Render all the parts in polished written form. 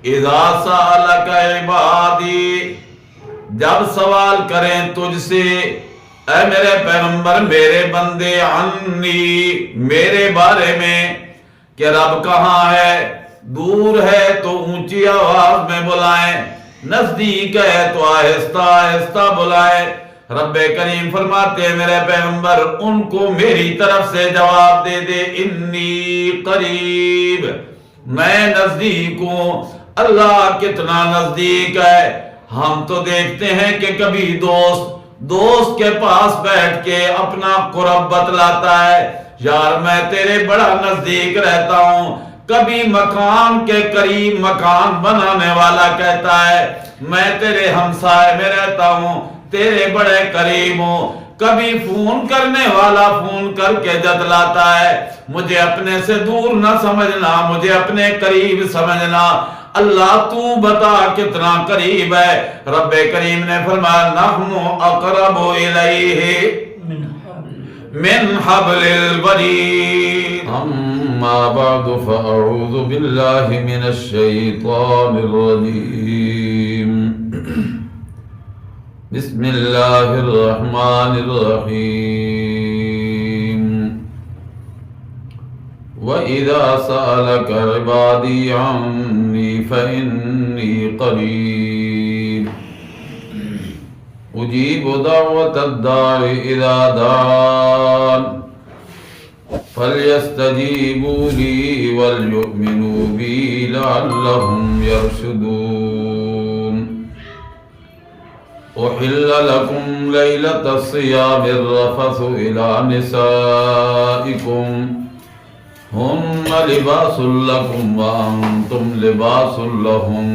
اذا سألک عبادی، جب سوال کریں تجھ سے اے میرے پیغمبر میرے بندے، عنی میرے بارے میں کہ رب کہاں ہے، دور ہے تو اونچی آواز میں بلائیں، نزدیک ہے تو آہستہ آہستہ بلائیں۔ رب کریم فرماتے ہیں میرے پیغمبر ان کو میری طرف سے جواب دے دے، انی قریب، میں نزدیک ہوں۔ اللہ کتنا نزدیک ہے۔ ہم تو دیکھتے ہیں کہ کبھی دوست کے پاس بیٹھ کے اپنا قرب بتلاتا ہے، یار میں تیرے بڑا نزدیک رہتا ہوں۔ کبھی مکان کے قریب مکان بنانے والا کہتا ہے میں تیرے ہمسائے میں رہتا ہوں، تیرے بڑے قریب ہوں۔ کبھی فون کرنے والا فون کر کے جتلاتا ہے مجھے اپنے سے دور نہ سمجھنا، مجھے اپنے قریب سمجھنا۔ اللہ تو بتا کتنا قریب ہے۔ رب کریم نے فرمایا نحن اقرب الیہ من حبل الورید۔ اما بعد فاعوذ باللہ من الشیطان الرجیم، بسم اللہ الرحمن الرحیم۔ وَإِذَا سَأَلَكَ عِبَادِي عَنِّي فَإِنِّي قَرِيبٌ أُجِيبُ دَعْوَةَ الدَّاعِ إِذَا دَعَانِ فَلْيَسْتَجِيبُوا لِي وَلْيُؤْمِنُوا بِي لَعَلَّهُمْ يَرْشُدُونَ۔ أُحِلَّ لَكُمْ لَيْلَةَ الصِّيَامِ الرَّفَثُ إِلَى نِسَائِكُمْ هن لباس لكم وأنتم لباس لهم،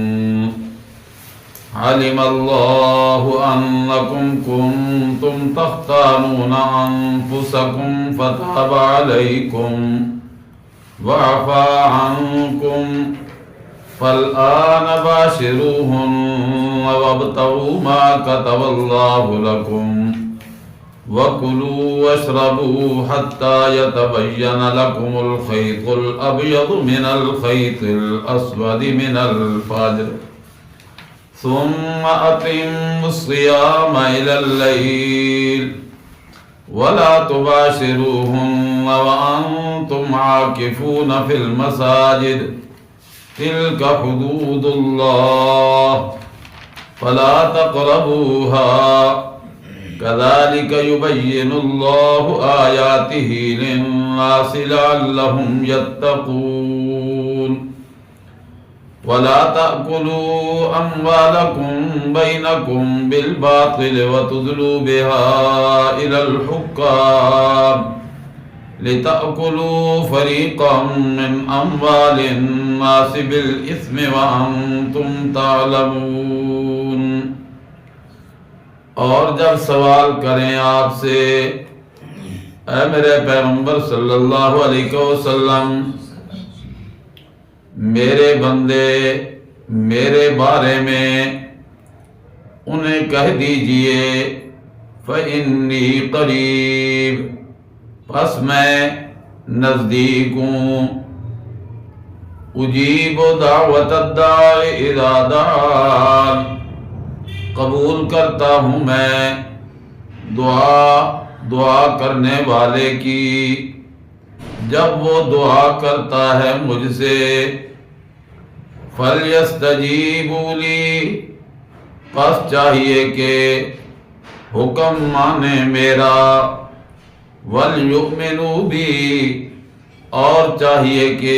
علم الله أنكم كنتم تختانون أنفسكم فتاب عليكم وعفى عنكم، فالآن باشروهن وابتغوا ما كتب الله لكم وَكُلُوا وَاشْرَبُوا حَتَّى يَتَبَيَّنَ لَكُمُ الْخَيْطُ الْأَبْيَضُ مِنَ الْخَيْطِ الْأَسْوَدِ مِنَ الْفَجْرِ ثُمَّ أَتِمُّوا الصِّيَامَ إِلَى اللَّيْلِ وَلَا تُبَاشِرُوهُنَّ وَأَنْتُمْ عَاكِفُونَ فِي الْمَسَاجِدِ تِلْكَ حُدُودُ اللَّهِ فَلَا تَقْرَبُوهَا كذلك يبين الله آياته للناس لعلهم يتقون۔ ولا تأكلوا أموالكم بينكم بالباطل وتدلوا بها إلى الحكام لتأكلوا فريقا من أموال الناس بالإثم وأنتم تعلمون۔ اور جب سوال کریں آپ سے اے میرے پیغمبر صلی اللہ علیہ وسلم میرے بندے میرے بارے میں، انہیں کہہ دیجئے فَإِنِّي قَرِيب، پس میں نزدیک ہوں، اجیب دعوت الداع اذا دعان، قبول کرتا ہوں میں دعا کرنے والے کی جب وہ دعا کرتا ہے مجھ سے۔ فَلْيَسْتَجِيبُوا لِي، پس چاہیے کہ حکم مانے میرا، وَلْيُؤْمِنُوا بِي، اور چاہیے کہ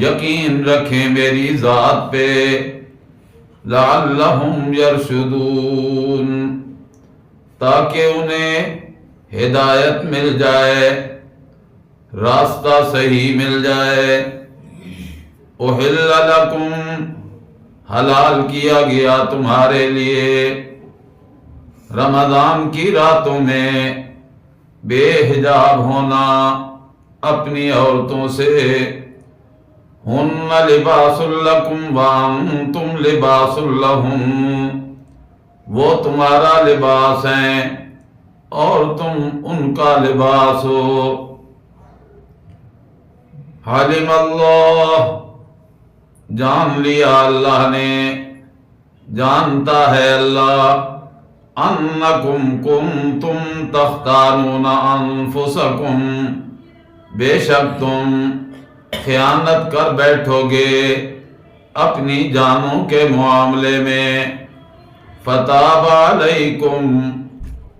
یقین رکھیں میری ذات پہ، لعلہم یرشدون، تاکہ انہیں ہدایت مل جائے، راستہ صحیح مل جائے۔ احل لکم، حلال کیا گیا تمہارے لیے رمضان کی راتوں میں بے حجاب ہونا اپنی عورتوں سے، ہن لباس لکم وانتم لباس لہم، وہ تمہارا لباس ہیں اور تم ان کا لباس ہو۔ علم اللہ، جان لیا اللہ نے، جانتا ہے اللہ، انکم کنتم تختانون انفسکم، بے شک تم خیانت کر بیٹھو گے اپنی جانوں کے معاملے میں، فتاب علیکم،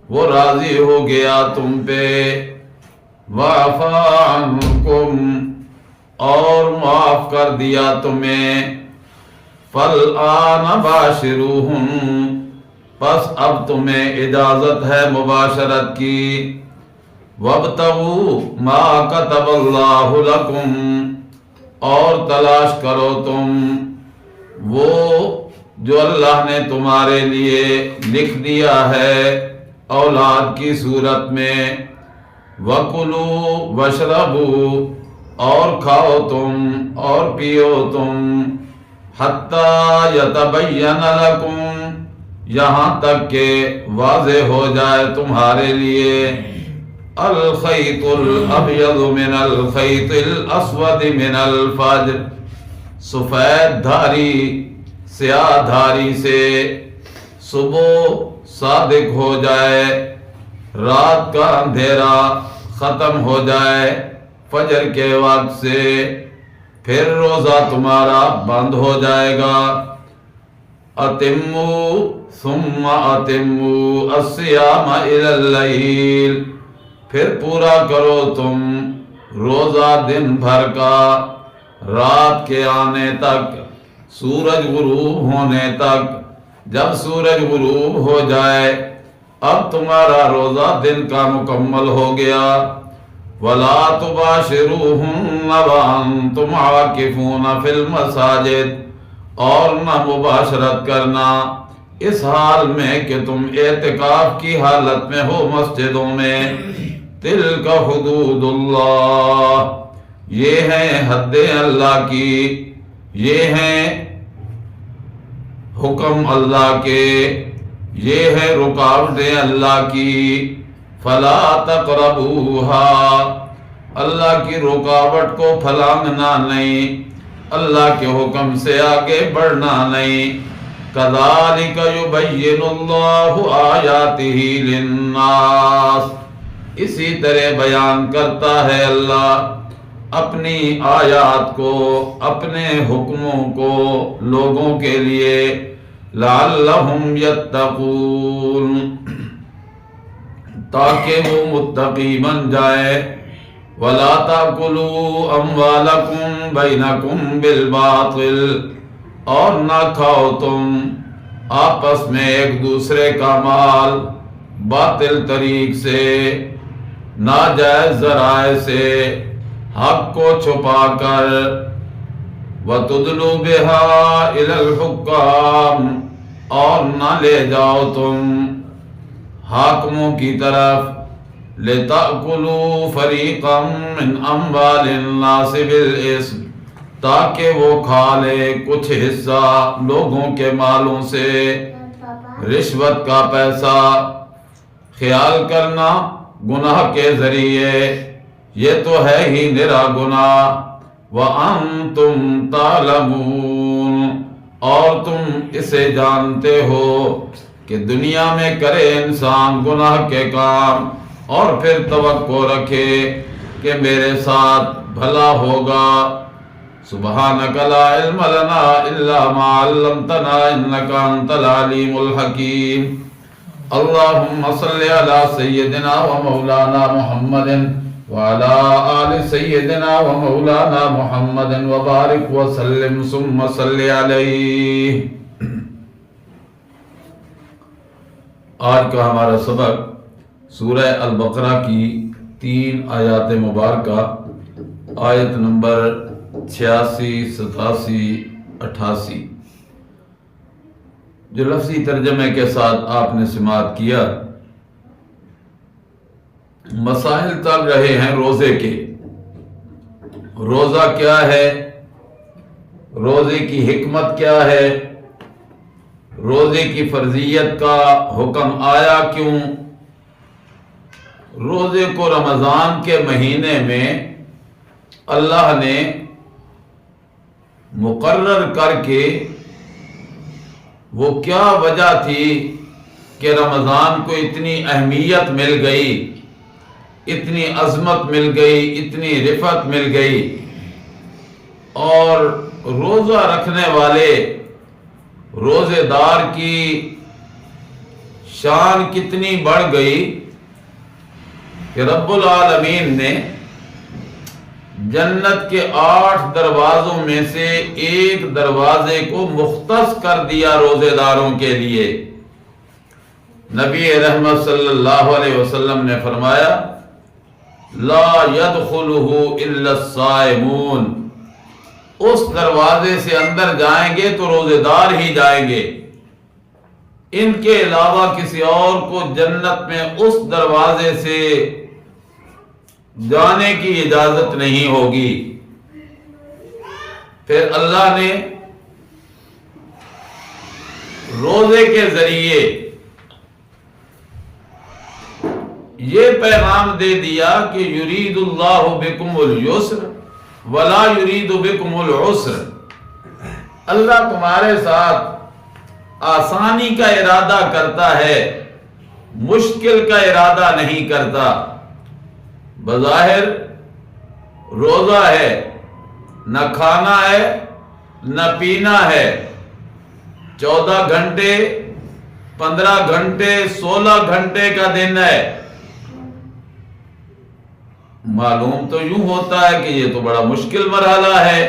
وہ راضی ہو گیا تم پہ، وعفا عنکم، اور معاف کر دیا تمہیں، فالآن باشروہم، پس اب تمہیں اجازت ہے مباشرت کی، وابتغوا ما كتب اللہ لکم، اور تلاش کرو تم وہ جو اللہ نے تمہارے لیے لکھ دیا ہے اولاد کی صورت میں، وَكُلُوا وَاشْرَبُوا، اور کھاؤ تم اور پیو تم، حَتَّى يَتَبَيَّنَ لَكُمْ، یہاں تک کہ واضح ہو جائے تمہارے لیے، الخیط الابیض من الخیط الاسود من الفجر، سفید دھاری سیاہ دھاری سے صبح صادق ہو جائے، رات کا اندھیرا ختم ہو جائے فجر کے وقت سے، پھر روزہ تمہارا بند ہو جائے گا، اتموا ثم اتموا الصیام الی اللیل، پھر پورا کرو تم روزہ دن بھر کا رات کے آنے تک، سورج غروب ہونے تک، جب سورج غروب ہو جائے اب تمہارا روزہ دن کا مکمل ہو گیا، وَلَا تُبَاشِرُوهُنَّ وَأَنْتُمْ عَاكِفُونَ فِي الْمَسَاجِدِ، اور نہ مباشرت کرنا اس حال میں کہ تم اعتکاف کی حالت میں ہو مسجدوں میں، تِلْكَ حُدُودُ اللَّهِ، یہ ہیں حدیں اللہ کی، یہ ہیں حکم اللہ کے، یہ ہے رکاوٹیں اللہ کی، فَلَا تَقْرَبُوهَا، اللہ کی رکاوٹ کو پھلانگنا نہیں، اللہ کے حکم سے آگے بڑھنا نہیں، كَذَلِكَ يُبَيِّنُ اللَّهُ آيَاتِهِ لِلنَّاسِ، اسی طرح بیان کرتا ہے اللہ اپنی آیات کو، اپنے حکموں کو لوگوں کے لیے، لعلہم یتقون، تاکہ وہ متقی بن جائے، ولا تاکلوا اموالکم بینکم بالباطل، اور نہ کھاؤ تم آپس میں ایک دوسرے کا مال باطل طریق سے، ناجائز ذرائع سے، حق کو چھپا کر، وَتُدْلُوا بِهَا إِلَى الْحُكَّامِ، اور نہ لے جاؤ تم حاکموں کی طرف، لِتَأْكُلُوا فَرِيقًا مِّنْ أَمْوَالِ النَّاسِ بِالْإِثْمِ، تاکہ وہ کھا لے کچھ حصہ لوگوں کے مالوں سے، رشوت کا پیسہ خیال کرنا گناہ کے ذریعے، یہ تو ہے ہی نرا گناہ، وَأَنْتُمْ تَعْلَمُونَ، اور تم اسے جانتے ہو کہ دنیا میں کرے انسان گناہ کے کام اور پھر توقع رکھے کہ میرے ساتھ بھلا ہوگا، سبحانک لا علم لنا الا ما علمتنا انک انت العلیم الحکیم، اللہم صلی علی سیدنا و مولانا محمد وعلى آل سیدنا و مولانا محمد وبارک وسلم ثم صلی علیہ۔ آج کا ہمارا سبق سورہ البقرہ کی 3 آیات مبارکہ، آیت نمبر 86، 87، 88، جو لفظی ترجمے کے ساتھ آپ نے سماعت کیا، مسائل چل رہے ہیں روزے کے۔ روزہ کیا ہے؟ روزے کی حکمت کیا ہے؟ روزے کی فرضیت کا حکم آیا کیوں؟ روزے کو رمضان کے مہینے میں اللہ نے مقرر کر کے وہ کیا وجہ تھی کہ رمضان کو اتنی اہمیت مل گئی، اتنی عظمت مل گئی، اتنی رفعت مل گئی، اور روزہ رکھنے والے روزے دار کی شان کتنی بڑھ گئی کہ رب العالمین نے جنت کے 8 دروازوں میں سے ایک دروازے کو مختص کر دیا روزے داروں کے لیے۔ نبی رحمت صلی اللہ علیہ وسلم نے فرمایا لا يدخلہ الا الصائمون، اس دروازے سے اندر جائیں گے تو روزے دار ہی جائیں گے، ان کے علاوہ کسی اور کو جنت میں اس دروازے سے جانے کی اجازت نہیں ہوگی۔ پھر اللہ نے روزے کے ذریعے یہ پیغام دے دیا کہ یرید اللہ بکم اليسر ولا یرید بکم العسر، اللہ تمہارے ساتھ آسانی کا ارادہ کرتا ہے، مشکل کا ارادہ نہیں کرتا۔ بظاہر روزہ ہے، نہ کھانا ہے نہ پینا ہے، 14 گھنٹے 15 گھنٹے 16 گھنٹے کا دن ہے۔ معلوم تو یوں ہوتا ہے کہ یہ تو بڑا مشکل مرحلہ ہے،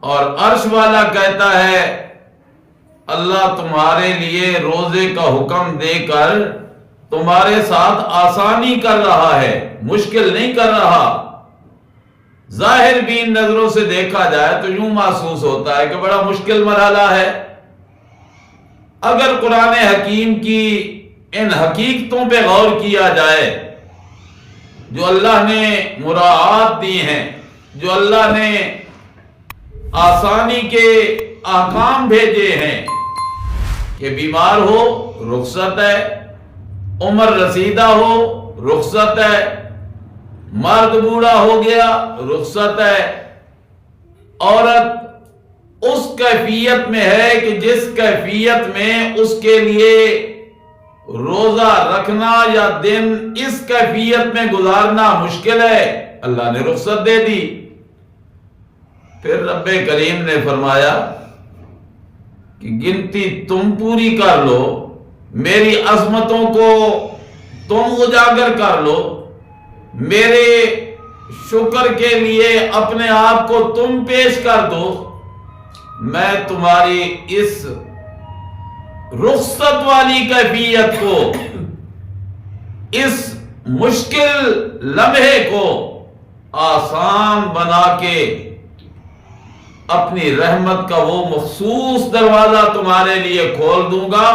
اور عرش والا کہتا ہے اللہ تمہارے لیے روزے کا حکم دے کر تمہارے ساتھ آسانی کر رہا ہے، مشکل نہیں کر رہا۔ ظاہر بین نظروں سے دیکھا جائے تو یوں محسوس ہوتا ہے کہ بڑا مشکل مرحلہ ہے۔ اگر قرآن حکیم کی ان حقیقتوں پہ غور کیا جائے جو اللہ نے مراعات دی ہیں، جو اللہ نے آسانی کے احکام بھیجے ہیں کہ بیمار ہو رخصت ہے، عمر رسیدہ ہو رخصت ہے، مرد بوڑھا ہو گیا رخصت ہے، عورت اس کیفیت میں ہے کہ جس کیفیت میں اس کے لیے روزہ رکھنا یا دن اس کیفیت میں گزارنا مشکل ہے، اللہ نے رخصت دے دی۔ پھر رب کریم نے فرمایا کہ گنتی تم پوری کر لو، میری عظمتوں کو تم اجاگر کر لو، میرے شکر کے لیے اپنے آپ کو تم پیش کر دو، میں تمہاری اس رخصت والی کیفیت کو، اس مشکل لمحے کو آسان بنا کے اپنی رحمت کا وہ مخصوص دروازہ تمہارے لیے کھول دوں گا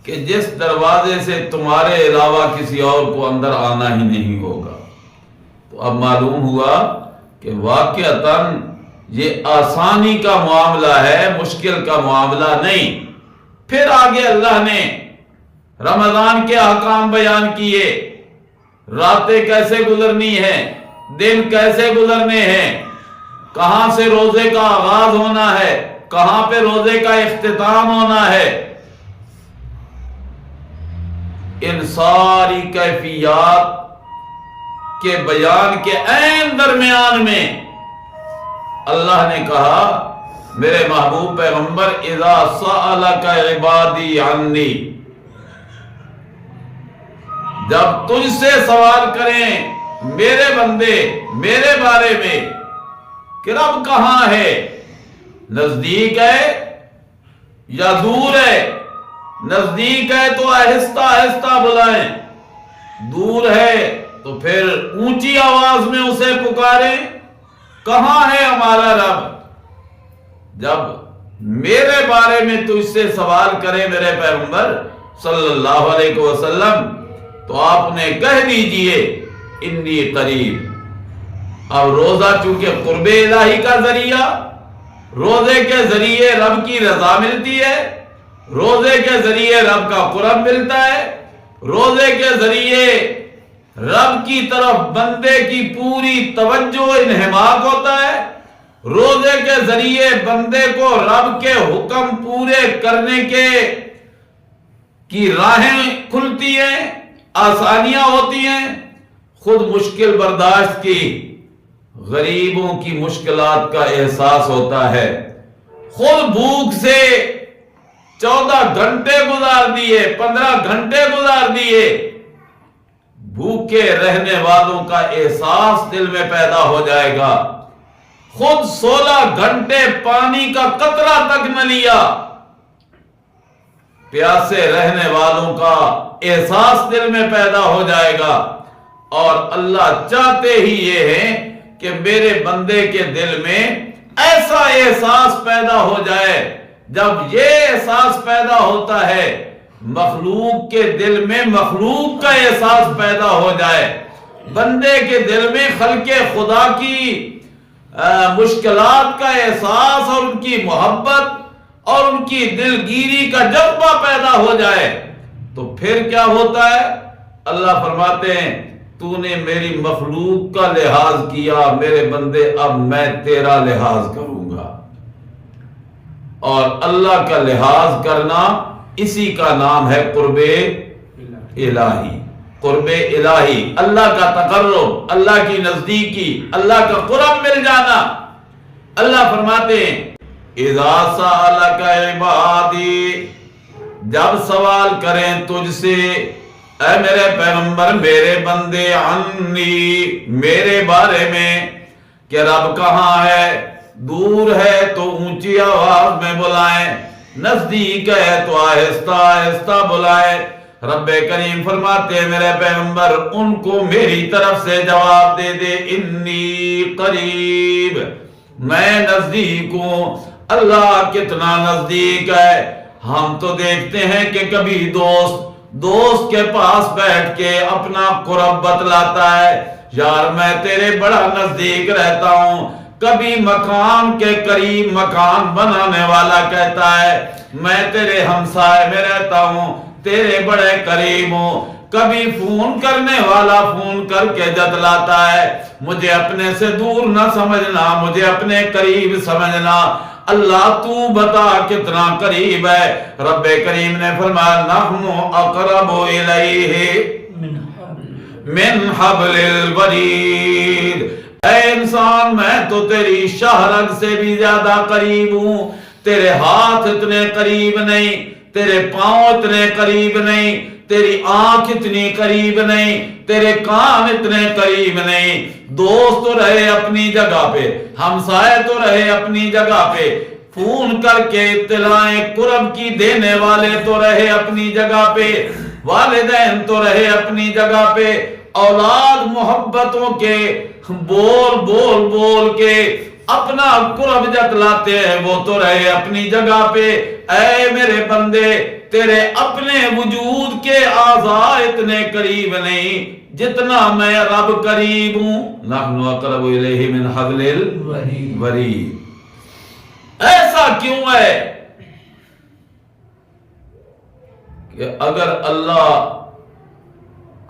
کہ جس دروازے سے تمہارے علاوہ کسی اور کو اندر آنا ہی نہیں ہوگا۔ تو اب معلوم ہوا کہ واقعتاً یہ آسانی کا معاملہ ہے، مشکل کا معاملہ نہیں۔ پھر آگے اللہ نے رمضان کے احکام بیان کیے، راتیں کیسے گزرنی ہیں، دن کیسے گزرنے ہیں، کہاں سے روزے کا آغاز ہونا ہے، کہاں پہ روزے کا اختتام ہونا ہے۔ ان ساری کیفیات کے بیان کے عین درمیان میں اللہ نے کہا میرے محبوب پیغمبر اذا سألک عبادی عنی، جب تجھ سے سوال کریں میرے بندے میرے بارے میں کہ رب کہاں ہے، نزدیک ہے یا دور ہے، نزدیک ہے تو آہستہ آہستہ بلائیں، دور ہے تو پھر اونچی آواز میں اسے پکاریں، کہاں ہے ہمارا رب۔ جب میرے بارے میں تجھ سے سوال کرے میرے پیغمبر صلی اللہ علیہ وسلم تو آپ نے کہہ دیجئے انی قریب۔ اب روزہ چونکہ قرب الہی کا ذریعہ، روزے کے ذریعے رب کی رضا ملتی ہے، روزے کے ذریعے رب کا قرب ملتا ہے، روزے کے ذریعے رب کی طرف بندے کی پوری توجہ انہماک ہوتا ہے، روزے کے ذریعے بندے کو رب کے حکم پورے کرنے کی راہیں کھلتی ہیں، آسانیاں ہوتی ہیں، خود مشکل برداشت کی، غریبوں کی مشکلات کا احساس ہوتا ہے، خود بھوک سے 14 گھنٹے گزار دیے، 15 گھنٹے گزار دیے، بھوکے رہنے والوں کا احساس دل میں پیدا ہو جائے گا، خود 16 گھنٹے پانی کا قطرہ تک نہ لیا، پیاسے رہنے والوں کا احساس دل میں پیدا ہو جائے گا۔ اور اللہ چاہتے ہی یہ ہے کہ میرے بندے کے دل میں ایسا احساس پیدا ہو جائے۔ جب یہ احساس پیدا ہوتا ہے، مخلوق کے دل میں مخلوق کا احساس پیدا ہو جائے، بندے کے دل میں خلق خدا کی مشکلات کا احساس اور ان کی محبت اور ان کی دلگیری کا جذبہ پیدا ہو جائے، تو پھر کیا ہوتا ہے؟ اللہ فرماتے ہیں تو نے میری مخلوق کا لحاظ کیا، میرے بندے اب میں تیرا لحاظ کروں گا۔ اور اللہ کا لحاظ کرنا، اسی کا نام ہے قرب الہی۔ قرب الہی، اللہ کا تقرب، اللہ کی نزدیکی، اللہ کا قرب مل جانا۔ اللہ فرماتے ہیں اذا سألک عبادی، جب سوال کریں تجھ سے اے میرے پیغمبر، میرے بندے، عنی، میرے بارے میں، کہ رب کہاں ہے، دور ہے تو اونچی آواز میں بلائیں، نزدیک ہے تو آہستہ آہستہ بلائیں۔ رب کریم فرماتے ہیں میرے پیغمبر ان کو میری طرف سے جواب دے دے، انی قریب، میں نزدیک ہوں۔ اللہ کتنا نزدیک ہے۔ ہم تو دیکھتے ہیں کہ کبھی دوست کے پاس بیٹھ کے اپنا قرب بتلاتا ہے، یار میں تیرے بڑا نزدیک رہتا ہوں۔ کبھی مکان کے قریب مکان بنانے والا کہتا ہے میں تیرے ہمسائے میں رہتا ہوں، تیرے بڑے قریب ہوں۔ کبھی فون کرنے والا فون کر کے جتلاتا ہے مجھے اپنے سے دور نہ سمجھنا، مجھے اپنے قریب سمجھنا۔ اللہ تو بتا کتنا قریب ہے۔ رب کریم نے فرمایا نحن اقرب الیہ من حبل الورید، اے انسان میں تو تیری شہرگ سے بھی زیادہ قریب ہوں۔ تیرے ہاتھ اتنے قریب نہیں، تیرے پاؤں اتنے قریب نہیں، تیری آنکھ اتنی قریب نہیں، تیرے کان اتنے قریب نہیں۔ دوست تو رہے اپنی جگہ پہ، ہمسائے تو رہے اپنی جگہ پہ، فون کر کے اطلاعیں قرب کی دینے والے تو رہے اپنی جگہ پہ، والدین تو رہے اپنی جگہ پہ، اولاد محبتوں کے بول کے اپنا قرب جتلاتے ہیں وہ تو رہے اپنی جگہ پہ۔ اے میرے بندے، تیرے اپنے وجود کے اعضاء اتنے قریب نہیں جتنا میں رب قریب ہوں۔ نحن اقرب الیہ من حبل الورید۔ ایسا کیوں ہے کہ اگر اللہ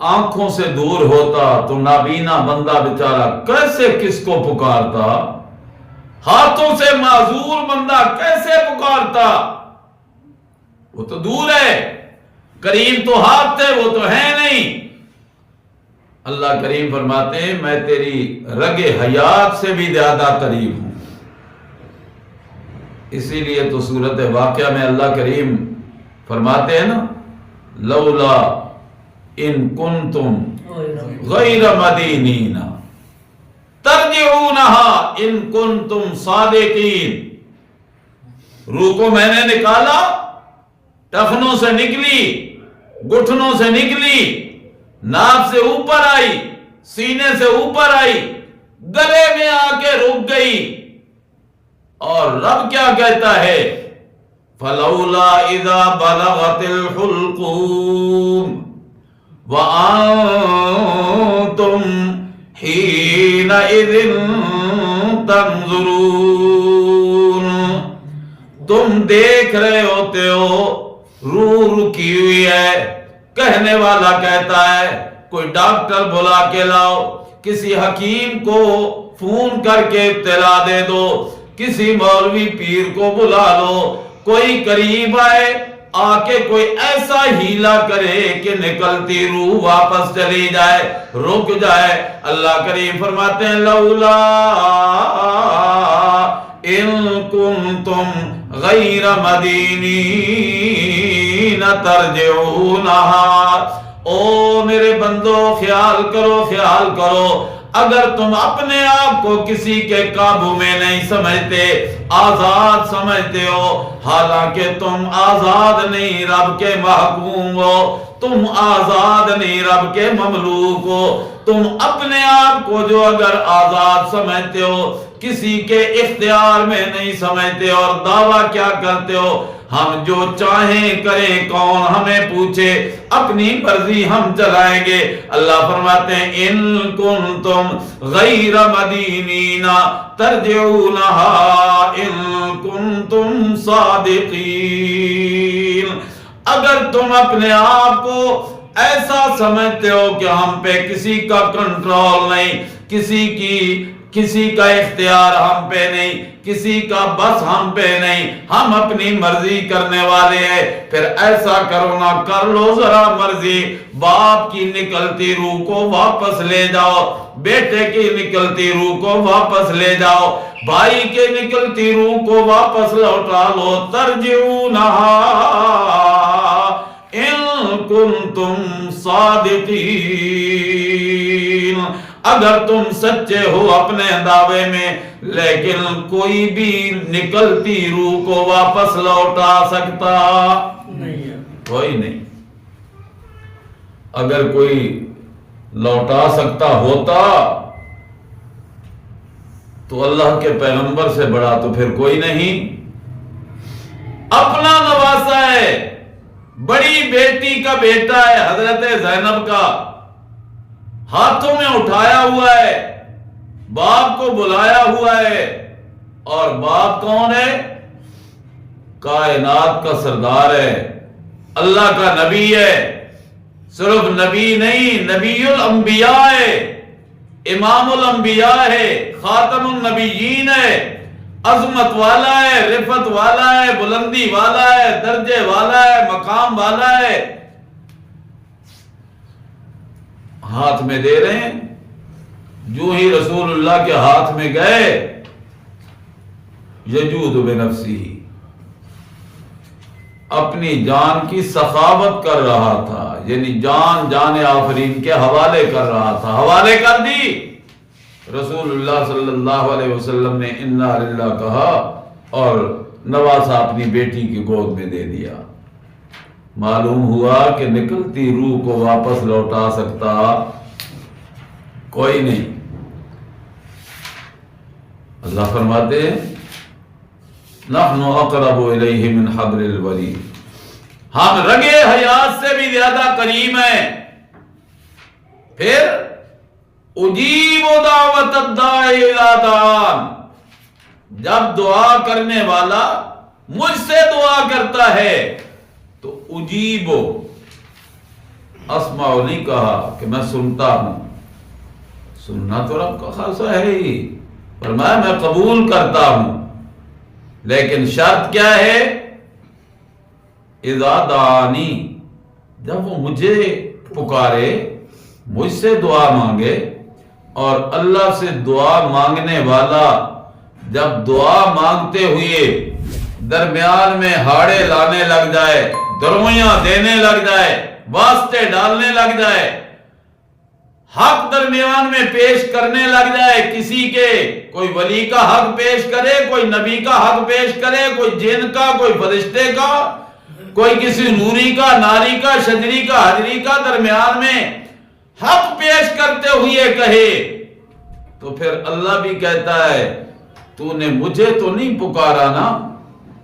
آنکھوں سے دور ہوتا تو نابینا بندہ بیچارہ کیسے کس کو پکارتا، ہاتھوں سے معذور بندہ کیسے پکارتا؟ وہ تو دور ہے، قریب تو ہاتھ تھے، وہ تو ہے نہیں۔ اللہ کریم فرماتے ہیں میں تیری رگ حیات سے بھی زیادہ قریب ہوں۔ اسی لیے تو سورۃ واقعہ میں اللہ کریم فرماتے ہیں نا لولا ان کنتم غیر مدینین ترجعونہا ان کنتم صادقین۔ روح کو میں نے نکالا، ٹخنوں سے نکلی، گھٹنوں سے نکلی، ناف سے اوپر آئی، سینے سے اوپر آئی، گلے میں آ کے رک گئی۔ اور رب کیا کہتا ہے فَلَوْلَا إِذَا بَلَغَتِ الْحُلْقُومَ وَأَنْتُمْ حِينَئِذٍ تَنْظُرُونَ۔ تم دیکھ رہے ہوتے ہو، روح رکی ہوئی ہے، کہنے والا کہتا ہے کوئی ڈاکٹر بلا کے لاؤ، کسی حکیم کو فون کر کے اطلاع دے دو، کسی مولوی پیر کو بلا لو، کوئی قریب آئے، آ کے کوئی ایسا ہیلا کرے کہ نکلتی روح واپس چلی جائے، رک جائے۔ اللہ کریم فرماتے ہیں لولا ان کنتم غیر مدینین ترجعونہا، او میرے بندو خیال کرو، خیال کرو، اگر تم اپنے آپ کو کسی کے قابو میں نہیں سمجھتے، آزاد سمجھتے ہو، حالانکہ تم آزاد نہیں، رب کے محکوم ہو، تم آزاد نہیں، رب کے مملوک ہو، تم اپنے آپ کو جو اگر آزاد سمجھتے ہو، کسی کے اختیار میں نہیں سمجھتے، اور دعویٰ کیا کرتے ہو، ہم جو چاہیں کریں، کون ہمیں پوچھے، اپنی مرضی ہم چلائیں گے۔ اللہ فرماتے ہیں ان کنتم غیر مدینین ترجعونہا ان کنتم صادقین، اگر تم اپنے آپ کو ایسا سمجھتے ہو کہ ہم پہ کسی کا کنٹرول نہیں، کسی کا اختیار ہم پہ نہیں، کسی کا بس ہم پہ نہیں، ہم اپنی مرضی کرنے والے ہیں، پھر ایسا کرو نا، کر لو ذرا مرضی، باپ کی نکلتی روح کو واپس لے جاؤ، بیٹے کی نکلتی روح کو واپس لے جاؤ، بھائی کے نکلتی روح کو واپس لوٹا لو، ترجعونہا ان کنتم صادقین، اگر تم سچے ہو اپنے دعوے میں، لیکن کوئی بھی نکلتی روح کو واپس لوٹا سکتا نہیں ہے، کوئی نہیں۔ اگر کوئی لوٹا سکتا ہوتا تو اللہ کے پیغمبر سے بڑا تو پھر کوئی نہیں۔ اپنا نواسا ہے، بڑی بیٹی کا بیٹا ہے حضرت زینب کا، ہاتھوں میں اٹھایا ہوا ہے، باپ کو بلایا ہوا ہے، اور باپ کون ہے؟ کائنات کا سردار ہے، اللہ کا نبی ہے، صرف نبی نہیں، نبی الانبیاء ہے، امام الانبیاء ہے، خاتم النبیین ہے، عظمت والا ہے، رفعت والا ہے، بلندی والا ہے، درجے والا ہے، مقام والا ہے، ہاتھ میں دے رہے ہیں۔ جو ہی رسول اللہ کے ہاتھ میں گئے، یجود بنفسی، اپنی جان کی سخاوت کر رہا تھا، یعنی جان آفرین کے حوالے کر رہا تھا، حوالے کر دی۔ رسول اللہ صلی اللہ علیہ وسلم نے انا للہ کہا اور نواسا اپنی بیٹی کی گود میں دے دیا۔ معلوم ہوا کہ نکلتی روح کو واپس لوٹا سکتا کوئی نہیں۔ اللہ فرماتے ہیں نحن اقرب الیہ من حبل الورید، ہم رگے حیات سے بھی زیادہ قریب ہیں۔ پھر اجیب دعوت الداعی اذا دعان، جب دعا کرنے والا مجھ سے دعا کرتا ہے تو اجیب، اسمع نہیں کہا کہ میں سنتا ہوں، سننا تو رب کا خاصہ ہے ہی، فرمایا میں قبول کرتا ہوں، لیکن شرط کیا ہے؟ اذا دعانی، جب وہ مجھے پکارے، مجھ سے دعا مانگے، اور اللہ سے دعا مانگنے والا جب دعا مانگتے ہوئے درمیان میں ہاڑے لانے لگ جائے، درویاں دینے لگ جائے، واسطے ڈالنے لگ جائے، حق درمیان میں پیش کرنے لگ جائے، کسی کے کوئی ولی کا حق پیش کرے، کوئی نبی کا حق پیش کرے، کوئی جن کا، کوئی فرشتے کا، کوئی کسی نوری کا، ناری کا، شجری کا، حجری کا، درمیان میں حق پیش کرتے ہوئے کہے، تو پھر اللہ بھی کہتا ہے تو نے مجھے تو نہیں پکارا نا،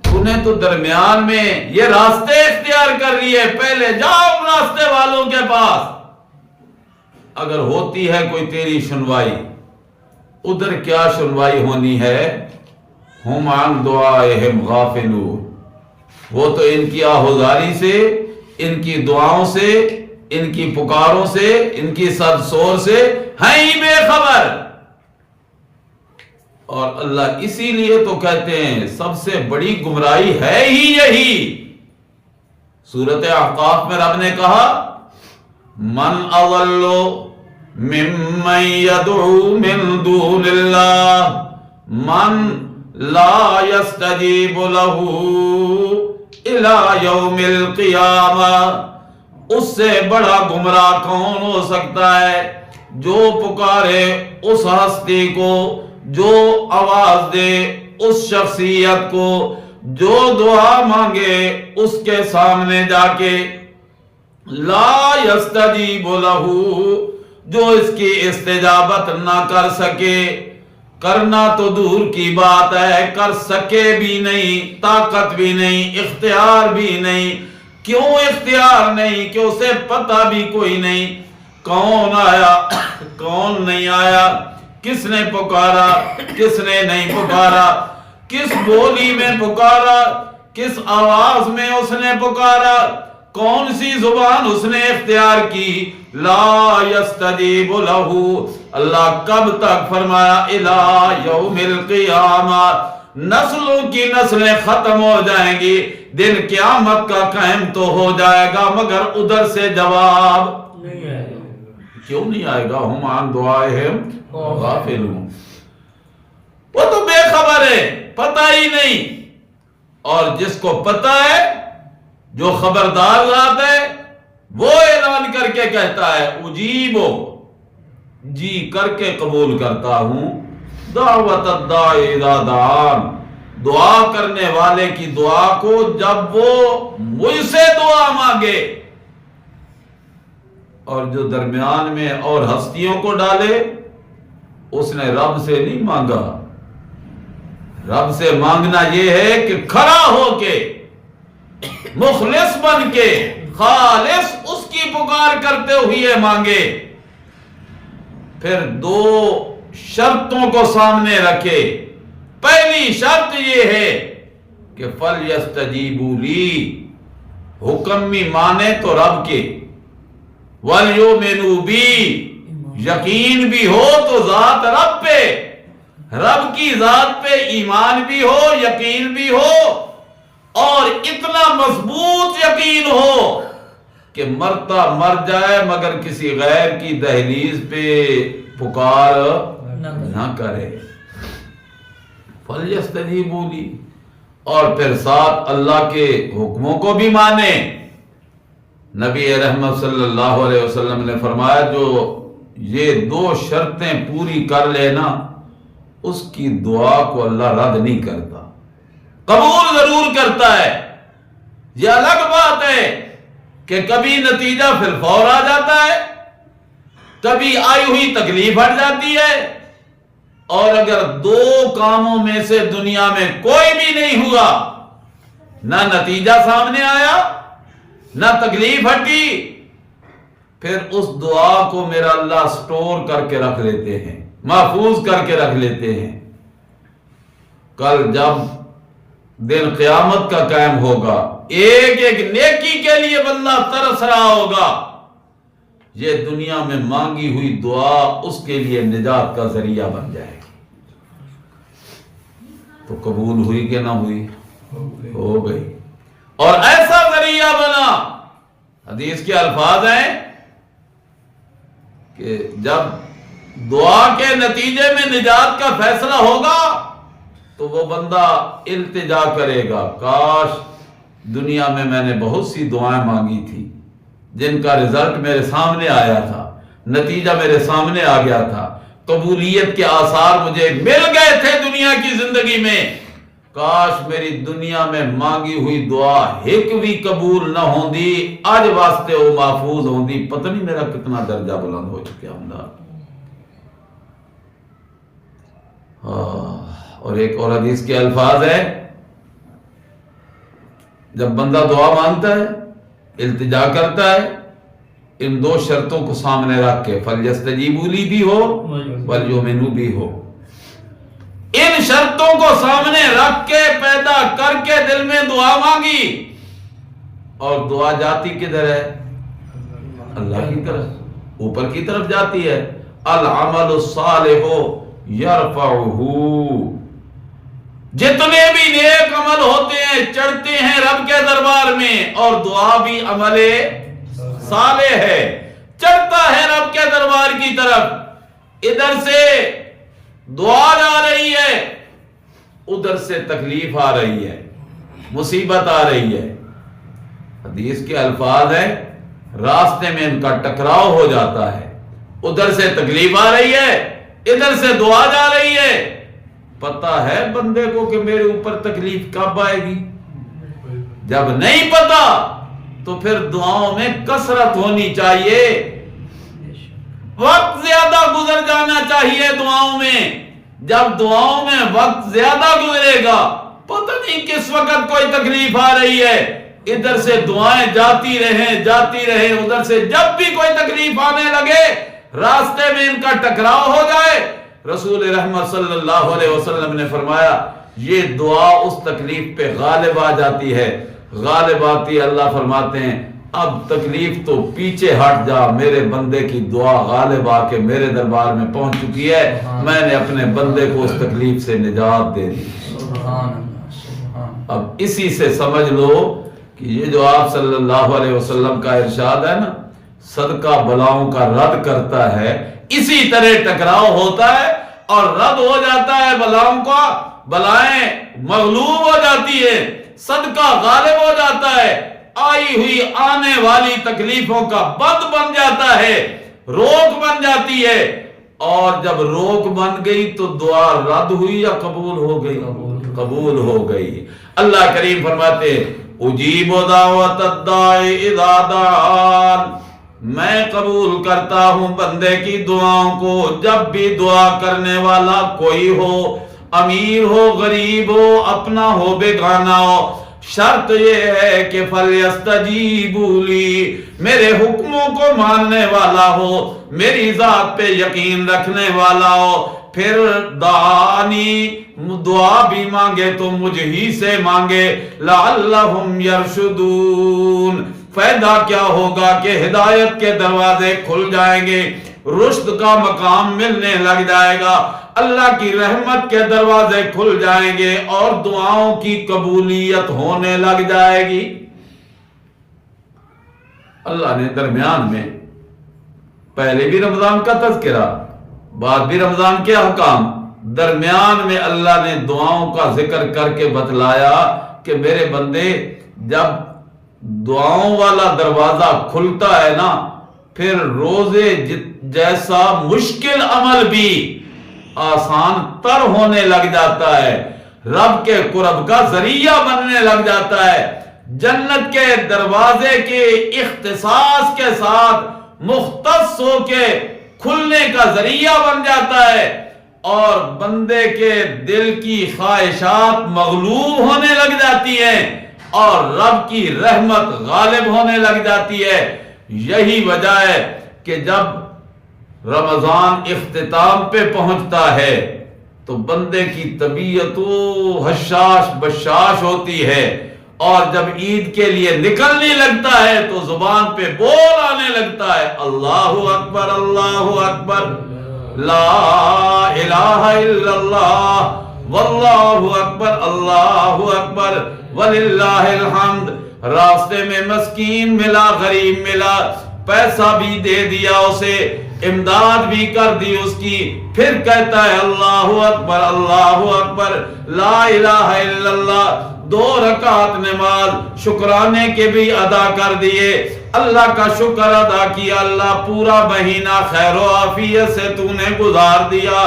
تو نے تو درمیان میں یہ راستے اختیار کر لیے، پہلے جاؤ راستے والوں کے پاس، اگر ہوتی ہے کوئی تیری سنوائی، ادھر کیا سنوائی ہونی ہے؟ ہم عن دعائہم غافلون، وہ تو ان کی آہوزاری سے، ان کی دعاؤں سے، ان کی پکاروں سے، ان کی صد سور سے ہیں ہی بے خبر۔ اور اللہ اسی لیے تو کہتے ہیں سب سے بڑی گمراہی ہے ہی یہی۔ سورۃ احقاف میں رب نے کہا من اضل ممن يدعو من دون اللہ من لا يستجیب له الى یوم القیامہ۔ اس سے بڑا گمراہ کون ہو سکتا ہے جو پکارے اس ہستی کو، جو آواز دے اس شخصیت کو، جو دعا مانگے اس کے سامنے جا کے، لا یستجیب لہ، جو اس کی استجابت نہ کر سکے۔ کرنا تو دور کی بات ہے، کر سکے بھی نہیں، طاقت بھی نہیں، اختیار بھی نہیں۔ کیوں اختیار نہیں؟ کہ اسے پتہ بھی کوئی نہیں کون آیا کون نہیں آیا، کس نے پکارا کس نے نہیں پکارا، کس بولی میں پکارا، کس آواز میں اس نے پکارا، کون سی زبان اس نے اختیار کی۔ لا یستجیب لہ، اللہ کب تک فرمایا الی یوم القیامہ، نسلوں کی نسلیں ختم ہو جائیں گی، دن قیامت کا قائم تو ہو جائے گا، مگر ادھر سے جواب نہیں آئے گا۔ کیوں نہیں آئے گا؟ ہم عن دعائہم غافلون، وہ تو بے خبر ہے، پتہ ہی نہیں۔ اور جس کو پتہ ہے، جو خبردار ذات ہے، وہ اعلان کر کے کہتا ہے اجیبو، جی کر کے قبول کرتا ہوں، دعوت الداعی اذا دعان، دعا کرنے والے کی دعا کو جب وہ مجھ سے دعا مانگے۔ اور جو درمیان میں اور ہستیوں کو ڈالے، اس نے رب سے نہیں مانگا۔ رب سے مانگنا یہ ہے کہ کھڑا ہو کے، مخلص بن کے، خالص اس کی پکار کرتے ہوئے مانگے۔ پھر دو شرطوں کو سامنے رکھے۔ پہلی شرط یہ ہے کہ فَلْيَسْتَجِيبُوا لِي، حکم بھی مانے تو رب کے، وَلْيُؤْمِنُوا بِي، یقین بھی ہو تو ذات رب پہ، رب کی ذات پہ ایمان بھی ہو، یقین بھی ہو، اور اتنا مضبوط یقین ہو کہ مرتا مر جائے مگر کسی غیر کی دہلیز پہ پکار نہ کرے۔ فَلْيَسْتَجِيبُوا لِي، اور پھر ساتھ اللہ کے حکموں کو بھی مانے۔ نبی رحمت صلی اللہ علیہ وسلم نے فرمایا جو یہ دو شرطیں پوری کر لینا، اس کی دعا کو اللہ رد نہیں کرتا، قبول ضرور کرتا ہے۔ یہ الگ بات ہے کہ کبھی نتیجہ پھر فور آ جاتا ہے، کبھی آئی ہوئی تکلیف ہٹ جاتی ہے، اور اگر دو کاموں میں سے دنیا میں کوئی بھی نہیں ہوا، نہ نتیجہ سامنے آیا نہ تکلیف ہٹی، پھر اس دعا کو میرا اللہ سٹور کر کے رکھ لیتے ہیں، محفوظ کر کے رکھ لیتے ہیں۔ کل جب دن قیامت کا قائم ہوگا، ایک ایک نیکی کے لیے بندہ ترس رہا ہوگا، یہ دنیا میں مانگی ہوئی دعا اس کے لیے نجات کا ذریعہ بن جائے گی۔ تو قبول ہوئی کہ نہ ہوئی؟ ہو گئی، اور ایسا ذریعہ بنا۔ حدیث کے الفاظ ہیں کہ جب دعا کے نتیجے میں نجات کا فیصلہ ہوگا تو وہ بندہ التجا کرے گا، کاش دنیا میں نے بہت سی دعائیں مانگی تھی جن کا رزلٹ میرے سامنے آیا تھا، نتیجہ میرے سامنے آ گیا تھا، قبولیت کے آثار مجھے مل گئے تھے دنیا کی زندگی میں، کاش میری دنیا میں مانگی ہوئی دعا ایک بھی قبول نہ ہوندی، آج واسطے وہ محفوظ ہوندی، پتہ نہیں میرا کتنا درجہ بلند ہو چکے ہمدار۔ اور ایک اور حدیث کے الفاظ ہے، جب بندہ دعا مانگتا ہے، التجا کرتا ہے، ان دو شرطوں کو سامنے رکھ کے، فَلْيَسْتَجِيبُوا لِي بھی ہو وَلْيُؤْمِنُوا بھی ہو، ان شرطوں کو سامنے رکھ کے پیدا کر کے دل میں دعا مانگی، اور دعا جاتی کدھر ہے؟ اللہ کی طرف، اوپر کی طرف جاتی ہے۔ العمل الصالح یرفعہ، جتنے بھی نیک عمل ہوتے ہیں چڑھتے ہیں رب کے دربار میں، اور دعا بھی عمل صالح ہے، چڑھتا ہے رب کے دربار کی طرف۔ ادھر سے دعا جا رہی ہے، ادھر سے تکلیف آ رہی ہے، مصیبت آ رہی ہے۔ حدیث کے الفاظ ہیں راستے میں ان کا ٹکراؤ ہو جاتا ہے، ادھر سے تکلیف آ رہی ہے، ادھر سے دعا جا رہی ہے۔ پتہ ہے بندے کو کہ میرے اوپر تکلیف کب آئے گی؟ جب نہیں پتا تو پھر دعاؤں میں کثرت ہونی چاہیے، وقت زیادہ گزر جانا چاہیے دعاؤں میں۔ جب دعاؤں میں وقت زیادہ گزرے گا، پتہ نہیں کس وقت کوئی تکلیف آ رہی ہے، ادھر سے دعائیں جاتی رہیں، ادھر سے جب بھی کوئی تکلیف آنے لگے، راستے میں ان کا ٹکراؤ ہو جائے، رسول رحمت صلی اللہ علیہ وسلم نے فرمایا یہ دعا اس تکلیف پہ غالب آ جاتی ہے، غالب آتی ہے، اللہ فرماتے ہیں اب تکلیف تو پیچھے ہٹ جا، میرے بندے کی دعا غالب آ کے میرے دربار میں پہنچ چکی ہے، میں نے اپنے بندے کو اس تکلیف سے نجات دے دی۔ اب اسی سے سمجھ لو کہ یہ جو آپ صلی اللہ علیہ وسلم کا ارشاد ہے نا، صدقہ بلاؤں کا رد کرتا ہے، اسی طرح ٹکراؤ ہوتا ہے اور رد ہو جاتا ہے بلاؤں کا، بلائیں مغلوب ہو جاتی ہے، صدقہ غالب ہو جاتا ہے، آئی ہوئی آنے والی تکلیفوں کا بند بن جاتا ہے، روک بن جاتی ہے، اور جب روک بن گئی تو دعا رد ہوئی یا قبول ہو گئی؟ قبول ہو گئی۔ اللہ کریم فرماتے ہیں اجیب دعوت الداعی اذا دعان، میں قبول کرتا ہوں بندے کی دعاؤں کو جب بھی دعا کرنے والا کوئی ہو، امیر ہو، غریب ہو، اپنا ہو، بیگانہ ہو، شرط یہ ہے کہ فَلْيَسْتَجِيبُوا لِي، میرے حکموں کو ماننے والا ہو، میری ذات پہ یقین رکھنے والا ہو، پھر دعانی، دعا بھی مانگے تو مجھ ہی سے مانگے، لَعَلَّهُمْ يَرْشُدُونَ، فائدہ کیا ہوگا کہ ہدایت کے دروازے کھل جائیں گے، رشد کا مقام ملنے لگ جائے گا، اللہ کی رحمت کے دروازے کھل جائیں گے اور دعاؤں کی قبولیت ہونے لگ جائے گی۔ اللہ نے درمیان میں پہلے بھی رمضان کا تذکرہ، بعد بھی رمضان کے احکام، درمیان میں اللہ نے دعاؤں کا ذکر کر کے بتلایا کہ میرے بندے جب دعاؤں والا دروازہ کھلتا ہے نا، پھر روزے جیسا مشکل عمل بھی آسان تر ہونے لگ جاتا ہے، رب کے قرب کا ذریعہ بننے لگ جاتا ہے، جنت کے دروازے کے اختصاص کے ساتھ مختص ہو کے کھلنے کا ذریعہ بن جاتا ہے، اور بندے کے دل کی خواہشات مغلوب ہونے لگ جاتی ہیں اور رب کی رحمت غالب ہونے لگ جاتی ہے۔ یہی وجہ ہے کہ جب رمضان اختتام پہ پہنچتا ہے تو بندے کی طبیعت حشاش بشاش ہوتی ہے، اور جب عید کے لیے نکلنے لگتا ہے تو زبان پہ بول آنے لگتا ہے اللہ اکبر اللہ اکبر، لا الہ الا اللہ، واللہ اکبر اللہ اکبر وللہ الحمد۔ راستے میں مسکین ملا، غریب ملا، پیسہ بھی دے دیا اسے، امداد بھی کر دی اس کی، پھر کہتا ہے اللہ اکبر، لا الہ الا اللہ، 2 رکعت نماز شکرانے کے بھی ادا کر دیے، اللہ کا شکر ادا کیا، اللہ پورا مہینہ خیر و عافیت سے تو نے گزار دیا،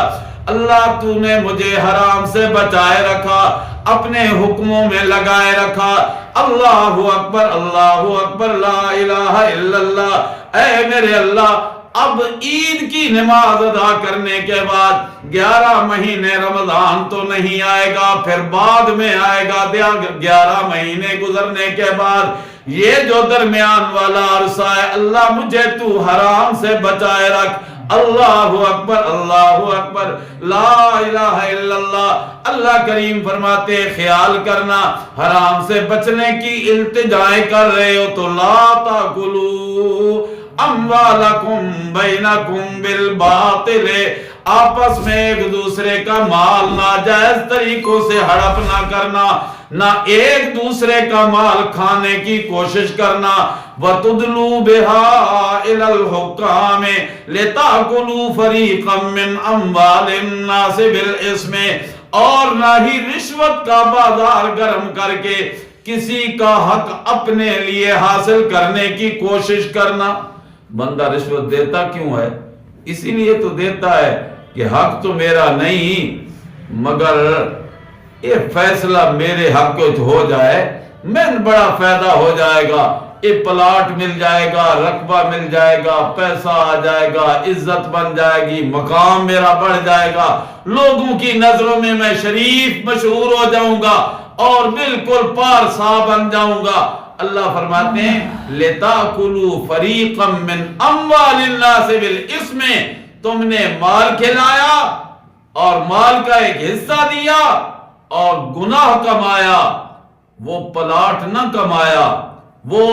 اللہ تو نے مجھے حرام سے بچائے رکھا، اپنے حکموں میں لگائے رکھا، اللہ اکبر لا الہ الا اللہ۔ اے میرے اللہ، اب عید کی نماز ادا کرنے کے بعد 11 مہینے رمضان تو نہیں آئے گا، پھر بعد میں آئے گا 11 مہینے گزرنے کے بعد، یہ جو درمیان والا عرصہ ہے اللہ مجھے تو حرام سے بچائے رکھ، اللہ اکبر لا الہ الا اللہ۔ اللہ کریم فرماتے خیال کرنا حرام سے بچنے کی التجائیں کر رہے ہو تو لا تاکلوا اموالکم بینکم بالباطل، آپس میں ایک دوسرے کا مال ناجائز طریقوں سے ہڑپ نہ کرنا، نہ ایک دوسرے کا مال کھانے کی کوشش کرنا، وَتُدْلُوا بِهَا إِلَى الْحُكَّامِ لِتَأْكُلُوا فَرِيقًا مِّنْ أَمْوَالِ النَّاسِ بِالْإِثْمِ، اور نہ ہی رشوت کا بازار گرم کر کے کسی کا حق اپنے لیے حاصل کرنے کی کوشش کرنا۔ بندہ رشوت دیتا کیوں ہے؟ اسی لیے تو دیتا ہے کہ حق تو میرا نہیں، مگر یہ فیصلہ میرے حق کو ہو جائے، میں بڑا فائدہ ہو جائے گا، یہ پلاٹ مل جائے گا، رقبہ مل جائے گا، پیسہ آ جائے گا، عزت بن جائے گی، مقام میرا بڑھ جائے گا، لوگوں کی نظروں میں میں شریف مشہور ہو جاؤں گا اور بالکل پارسا بن جاؤں گا۔ اللہ فرماتے ہیں لِتَأْكُلُوا فَرِيقًا مِّنْ أَمْوَالِ النَّاسِ بِالْإِثْمِ، تم نے مال کھلایا اور مال کا ایک حصہ دیا اور گناہ کمایا، وہ پلاٹ نہ کمایا، وہ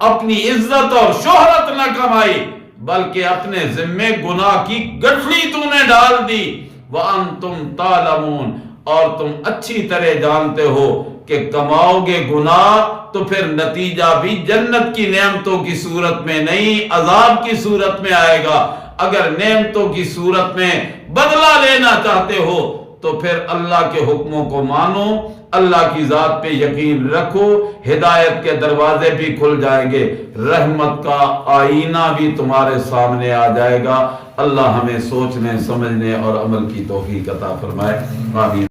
اپنی عزت اور شہرت نہ کمائی، بلکہ اپنے ذمے گناہ کی گٹھلی تو نے ڈال دی۔ وَأَنْتُمْ تَعْلَمُونَ، اور تم اچھی طرح جانتے ہو کہ کماؤ گے گناہ تو پھر نتیجہ بھی جنت کی نعمتوں کی صورت میں نہیں، عذاب کی صورت میں آئے گا۔ اگر نعمتوں کی صورت میں بدلہ لینا چاہتے ہو تو پھر اللہ کے حکموں کو مانو، اللہ کی ذات پہ یقین رکھو، ہدایت کے دروازے بھی کھل جائیں گے، رحمت کا آئینہ بھی تمہارے سامنے آ جائے گا۔ اللہ ہمیں سوچنے، سمجھنے اور عمل کی توفیق عطا فرمائے، آمین۔